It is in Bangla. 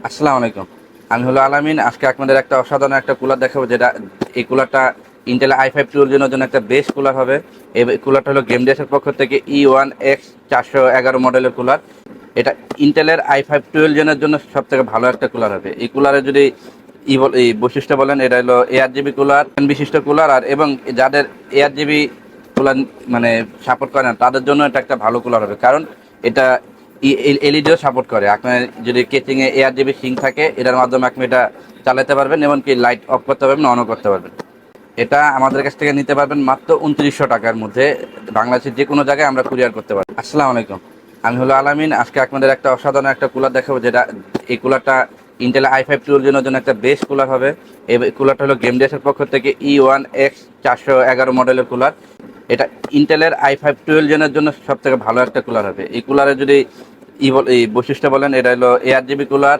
আসসালামু আলাইকুম। আমি হলো আলামিন। আজকে আপনাদের একটা অসাধারণ একটা কুলার দেখাবো, যেটা এই কুলারটা ইন্টেল i5 12 জন্য একটা বেস্ট কুলার হবে। এই কুলারটা হলো গেমডিএসের পক্ষ থেকে E1X 411 মডেলের কুলার। এটা ইন্টেলের i5 12 জেনের জন্য সবথেকে ভালো একটা কুলার হবে। এই কুলারে যদি এই বৈশিষ্ট্য বলেন, এটা হলো ARGB কুলার বিশিষ্ট কুলার। আর এবং যাদের ARGB কুলার মানে সাপোর্ট করে না, তাদের জন্য এটা একটা ভালো কুলার হবে, কারণ এটা এলইডিও সাপোর্ট করে। আপনার যদি কেচিংয়ে ARGB সিং থাকে, এটার মাধ্যমে আপনি এটা চালাতে পারবেন, এমনকি লাইট অফ করতে পারবেন, অনও করতে পারবেন। এটা আমাদের কাছ থেকে নিতে পারবেন মাত্র 2900 টাকার মধ্যে। বাংলাদেশের যে কোনো জায়গায় আমরা কুরিয়ার করতে পারি। আসসালামু আলাইকুম। আমি হলো আলামিন। আজকে আপনাদের একটা অসাধারণ একটা কুলার দেখাবো, যেটা এই কুলারটা ইন্টেল i5 12 জন্য একটা বেস্ট কুলার হবে। এই কুলারটা হলো গেমডিএসের পক্ষ থেকে E1X 411 মডেলের কুলার। এটা ইন্টেলের i5 12 জেনের জন্য সবথেকে ভালো একটা কুলার হবে। এই কুলারে যদি এই বৈশিষ্ট্য বলেন, এটা হলো ARGB কুলার